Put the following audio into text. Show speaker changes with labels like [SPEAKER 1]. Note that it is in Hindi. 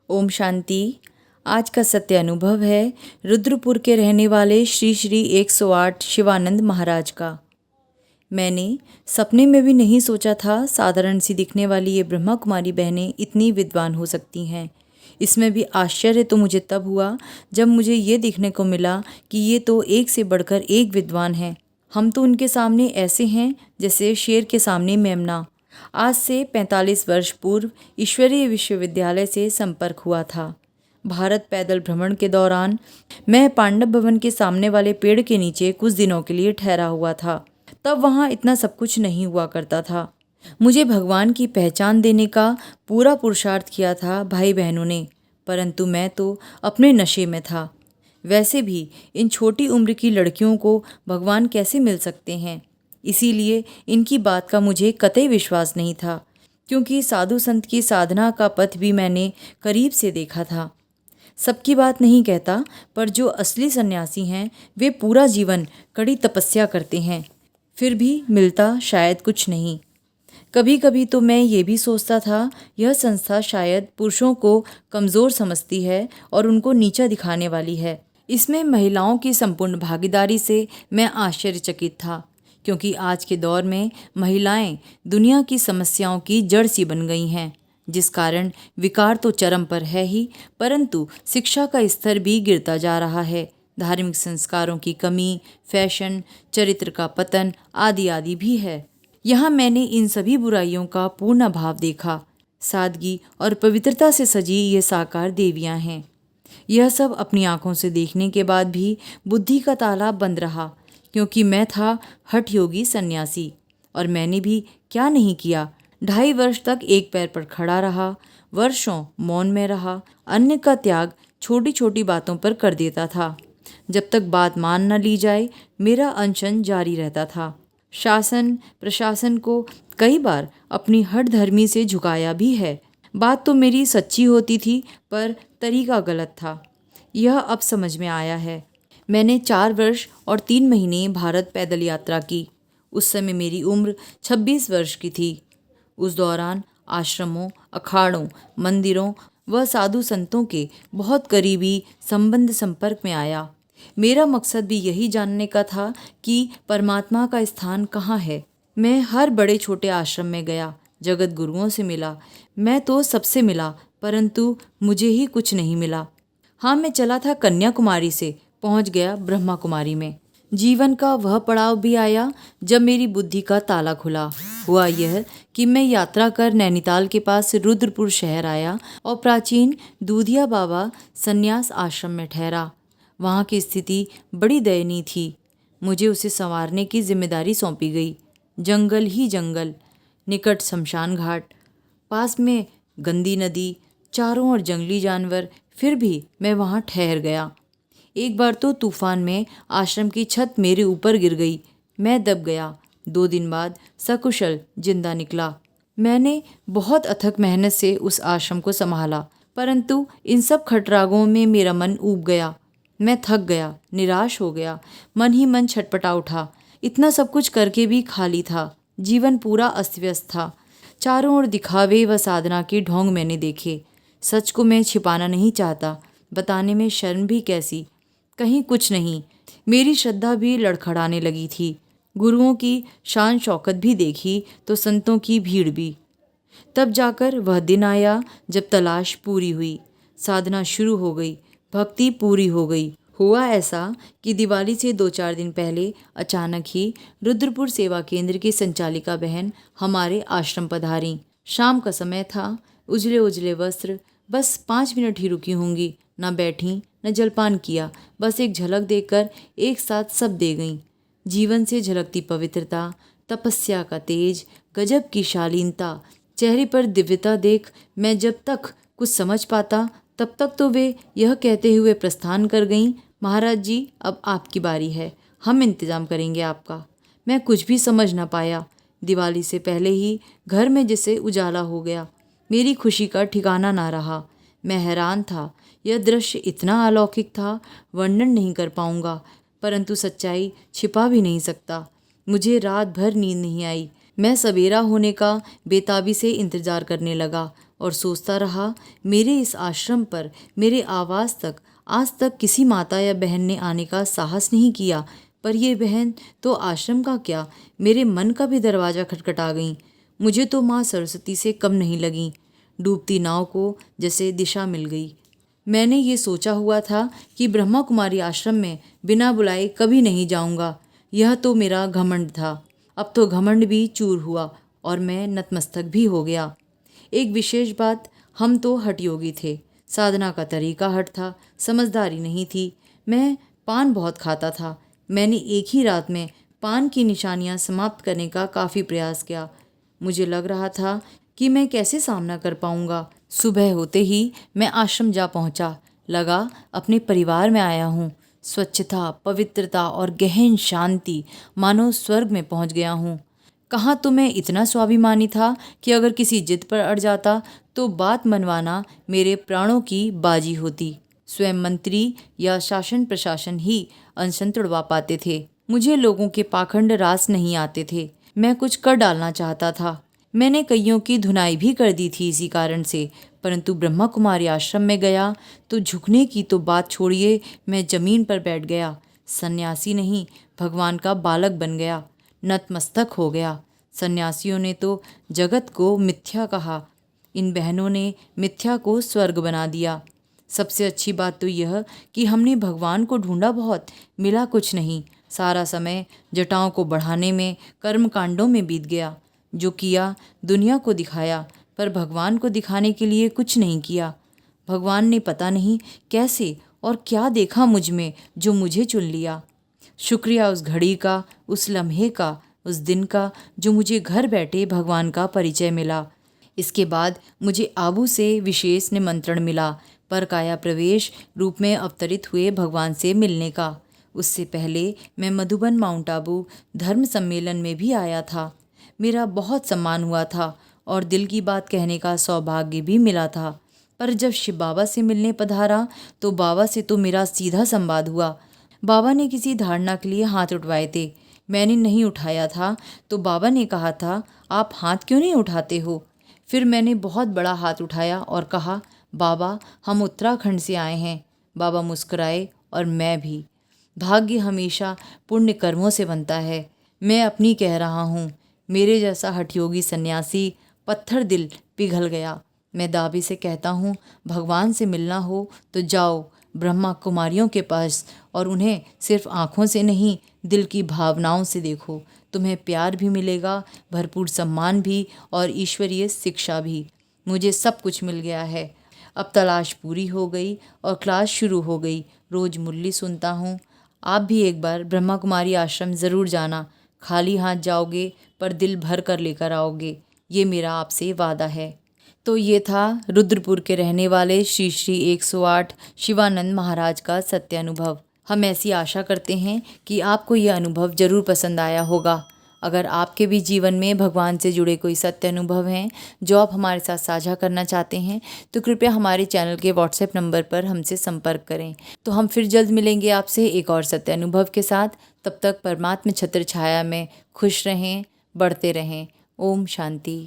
[SPEAKER 1] ओम शांति। आज का सत्य अनुभव है रुद्रपुर के रहने वाले श्री श्री 108 शिवानंद महाराज का। मैंने सपने में भी नहीं सोचा था साधारण सी दिखने वाली ये ब्रह्मा कुमारी बहनें इतनी विद्वान हो सकती हैं। इसमें भी आश्चर्य तो मुझे तब हुआ जब मुझे ये देखने को मिला कि ये तो एक से बढ़कर एक विद्वान हैं। हम तो उनके सामने ऐसे हैं जैसे शेर के सामने मेमना। आज से 45 वर्ष पूर्व ईश्वरीय विश्वविद्यालय से संपर्क हुआ था। भारत पैदल भ्रमण के दौरान मैं पांडव भवन के सामने वाले पेड़ के नीचे कुछ दिनों के लिए ठहरा हुआ था। तब वहाँ इतना सब कुछ नहीं हुआ करता था। मुझे भगवान की पहचान देने का पूरा पुरुषार्थ किया था भाई बहनों ने, परंतु मैं तो अपने नशे में था। वैसे भी इन छोटी उम्र की लड़कियों को भगवान कैसे मिल सकते हैं, इसीलिए इनकी बात का मुझे कतई विश्वास नहीं था, क्योंकि साधु संत की साधना का पथ भी मैंने करीब से देखा था। सबकी बात नहीं कहता, पर जो असली सन्यासी हैं वे पूरा जीवन कड़ी तपस्या करते हैं, फिर भी मिलता शायद कुछ नहीं। कभी कभी तो मैं ये भी सोचता था यह संस्था शायद पुरुषों को कमज़ोर समझती है और उनको नीचा दिखाने वाली है। इसमें महिलाओं की संपूर्ण भागीदारी से मैं आश्चर्यचकित था, क्योंकि आज के दौर में महिलाएं दुनिया की समस्याओं की जड़ सी बन गई हैं, जिस कारण विकार तो चरम पर है ही, परंतु शिक्षा का स्तर भी गिरता जा रहा है। धार्मिक संस्कारों की कमी, फैशन, चरित्र का पतन आदि आदि भी है। यहाँ मैंने इन सभी बुराइयों का पूर्ण अभाव देखा। सादगी और पवित्रता से सजी ये साकार देवियाँ हैं। यह सब अपनी आंखों से देखने के बाद भी बुद्धि का ताला बंद रहा, क्योंकि मैं था हठ योगी सन्यासी, और मैंने भी क्या नहीं किया। 2.5 वर्ष तक एक पैर पर खड़ा रहा, वर्षों मौन में रहा, अन्य का त्याग छोटी छोटी बातों पर कर देता था। जब तक बात मान न ली जाए मेरा अनशन जारी रहता था। शासन प्रशासन को कई बार अपनी हठ धर्मी से झुकाया भी है। बात तो मेरी सच्ची होती थी, पर तरीका गलत था। यह अब समझ में आया है। मैंने 4 वर्ष और 3 महीने भारत पैदल यात्रा की। उस समय मेरी उम्र 26 वर्ष की थी। उस दौरान आश्रमों, अखाड़ों, मंदिरों व साधु संतों के बहुत करीबी संबंध संपर्क में आया। मेरा मकसद भी यही जानने का था कि परमात्मा का स्थान कहाँ है। मैं हर बड़े छोटे आश्रम में गया, जगत गुरुओं से मिला। मैं तो सबसे मिला, परंतु मुझे ही कुछ नहीं मिला। हाँ, मैं चला था कन्याकुमारी से पहुंच गया ब्रह्मा कुमारी में। जीवन का वह पड़ाव भी आया जब मेरी बुद्धि का ताला खुला। हुआ यह कि मैं यात्रा कर नैनीताल के पास रुद्रपुर शहर आया और प्राचीन दूधिया बाबा संन्यास आश्रम में ठहरा। वहाँ की स्थिति बड़ी दयनीय थी। मुझे उसे संवारने की जिम्मेदारी सौंपी गई। जंगल ही जंगल, निकट शमशान घाट, पास में गंदी नदी, चारों ओर जंगली जानवर, फिर भी मैं वहाँ ठहर गया। एक बार तो तूफान में आश्रम की छत मेरे ऊपर गिर गई। मैं दब गया। 2 दिन बाद सकुशल जिंदा निकला। मैंने बहुत अथक मेहनत से उस आश्रम को संभाला, परंतु इन सब खटरागों में मेरा मन ऊब गया। मैं थक गया, निराश हो गया, मन ही मन छटपटा उठा। इतना सब कुछ करके भी खाली था। जीवन पूरा अस्त व्यस्त था। चारों ओर दिखावे व साधना के ढोंग मैंने देखे। सच को मैं छिपाना नहीं चाहता, बताने में शर्म भी कैसी। कहीं कुछ नहीं। मेरी श्रद्धा भी लड़खड़ाने लगी थी। गुरुओं की शान शौकत भी देखी तो संतों की भीड़ भी। तब जाकर वह दिन आया जब तलाश पूरी हुई, साधना शुरू हो गई, भक्ति पूरी हो गई। हुआ ऐसा कि दिवाली से 2-4 दिन पहले अचानक ही रुद्रपुर सेवा केंद्र की संचालिका बहन हमारे आश्रम पधारी। शाम का समय था। उजले उजले वस्त्र, बस 5 मिनट ही रुकी होंगी। न बैठी न जलपान किया, बस एक झलक देकर एक साथ सब दे गईं। जीवन से झलकती पवित्रता, तपस्या का तेज, गजब की शालीनता, चेहरे पर दिव्यता देख मैं जब तक कुछ समझ पाता तब तक तो वे यह कहते हुए प्रस्थान कर गईं, महाराज जी अब आपकी बारी है, हम इंतजाम करेंगे आपका। मैं कुछ भी समझ न पाया। दिवाली से पहले ही घर में जैसे उजाला हो गया। मेरी खुशी का ठिकाना ना रहा। मैं हैरान था। यह दृश्य इतना अलौकिक था, वर्णन नहीं कर पाऊंगा, परंतु सच्चाई छिपा भी नहीं सकता। मुझे रात भर नींद नहीं आई। मैं सवेरा होने का बेताबी से इंतजार करने लगा। और सोचता रहा, मेरे इस आश्रम पर, मेरे आवास तक आज तक किसी माता या बहन ने आने का साहस नहीं किया, पर ये बहन तो आश्रम का क्या, मेरे मन का भी दरवाज़ा खटखटा गई। मुझे तो माँ सरस्वती से कम नहीं लगी। डूबती नाव को जैसे दिशा मिल गई। मैंने ये सोचा हुआ था कि ब्रह्मा कुमारी आश्रम में बिना बुलाए कभी नहीं जाऊंगा। यह तो मेरा घमंड था। अब तो घमंड भी चूर हुआ और मैं नतमस्तक भी हो गया। एक विशेष बात, हम तो हठयोगी थे। साधना का तरीका हट था, समझदारी नहीं थी। मैं पान बहुत खाता था। मैंने एक ही रात में पान की निशानियां समाप्त करने का काफ़ी प्रयास किया। मुझे लग रहा था कि मैं कैसे सामना कर पाऊंगा। सुबह होते ही मैं आश्रम जा पहुंचा। लगा अपने परिवार में आया हूँ। स्वच्छता, पवित्रता और गहन शांति, मानो स्वर्ग में पहुंच गया हूँ। कहाँ तो मैं इतना स्वाभिमानी था कि अगर किसी जिद पर अड़ जाता तो बात मनवाना मेरे प्राणों की बाजी होती। स्वयं मंत्री या शासन प्रशासन ही अनशन तुड़वा पाते थे। मुझे लोगों के पाखंड रास नहीं आते थे। मैं कुछ कर डालना चाहता था। मैंने कईयों की धुनाई भी कर दी थी इसी कारण से, परंतु ब्रह्मा कुमारी आश्रम में गया तो झुकने की तो बात छोड़िए, मैं जमीन पर बैठ गया। सन्यासी नहीं, भगवान का बालक बन गया, नतमस्तक हो गया। सन्यासियों ने तो जगत को मिथ्या कहा, इन बहनों ने मिथ्या को स्वर्ग बना दिया। सबसे अच्छी बात तो यह कि हमने भगवान को ढूंढा बहुत, मिला कुछ नहीं। सारा समय जटाओं को बढ़ाने में, कर्म कांडों में बीत गया। जो किया दुनिया को दिखाया, पर भगवान को दिखाने के लिए कुछ नहीं किया। भगवान ने पता नहीं कैसे और क्या देखा मुझ में जो मुझे चुन लिया। शुक्रिया उस घड़ी का, उस लम्हे का, उस दिन का जो मुझे घर बैठे भगवान का परिचय मिला। इसके बाद मुझे आबू से विशेष निमंत्रण मिला, पर काया प्रवेश रूप में अवतरित हुए भगवान से मिलने का। उससे पहले मैं मधुबन माउंट आबू धर्म सम्मेलन में भी आया था। मेरा बहुत सम्मान हुआ था और दिल की बात कहने का सौभाग्य भी मिला था। पर जब शिव बाबा से मिलने पधारा तो बाबा से तो मेरा सीधा संवाद हुआ। बाबा ने किसी धारणा के लिए हाथ उठवाए थे। मैंने नहीं उठाया था तो बाबा ने कहा था, आप हाथ क्यों नहीं उठाते हो? फिर मैंने बहुत बड़ा हाथ उठाया और कहा, बाबा हम उत्तराखंड से आए हैं। बाबा मुस्कुराए और मैं भी। भाग्य हमेशा पुण्य कर्मों से बनता है। मैं अपनी कह रहा हूँ। मेरे जैसा हठयोगी सन्यासी पत्थर दिल पिघल गया। मैं दावे से कहता हूँ, भगवान से मिलना हो तो जाओ ब्रह्मा कुमारियों के पास और उन्हें सिर्फ आँखों से नहीं, दिल की भावनाओं से देखो। तुम्हें प्यार भी मिलेगा, भरपूर सम्मान भी और ईश्वरीय शिक्षा भी। मुझे सब कुछ मिल गया है। अब तलाश पूरी हो गई और क्लास शुरू हो गई। रोज़ मुरली सुनता हूँ। आप भी एक बार ब्रह्मा कुमारी आश्रम ज़रूर जाना। खाली हाथ जाओगे पर दिल भर कर लेकर आओगे, ये मेरा आपसे वादा है। तो ये था रुद्रपुर के रहने वाले श्री श्री 108 शिवानंद महाराज का सत्य अनुभव। हम ऐसी आशा करते हैं कि आपको यह अनुभव ज़रूर पसंद आया होगा। अगर आपके भी जीवन में भगवान से जुड़े कोई सत्य अनुभव हैं जो आप हमारे साथ साझा करना चाहते हैं तो कृपया हमारे चैनल के व्हाट्सएप नंबर पर हमसे संपर्क करें। तो हम फिर जल्द मिलेंगे आपसे एक और सत्य अनुभव के साथ। तब तक परमात्मा छत्र छाया में खुश रहें, बढ़ते रहें। ओम शांति।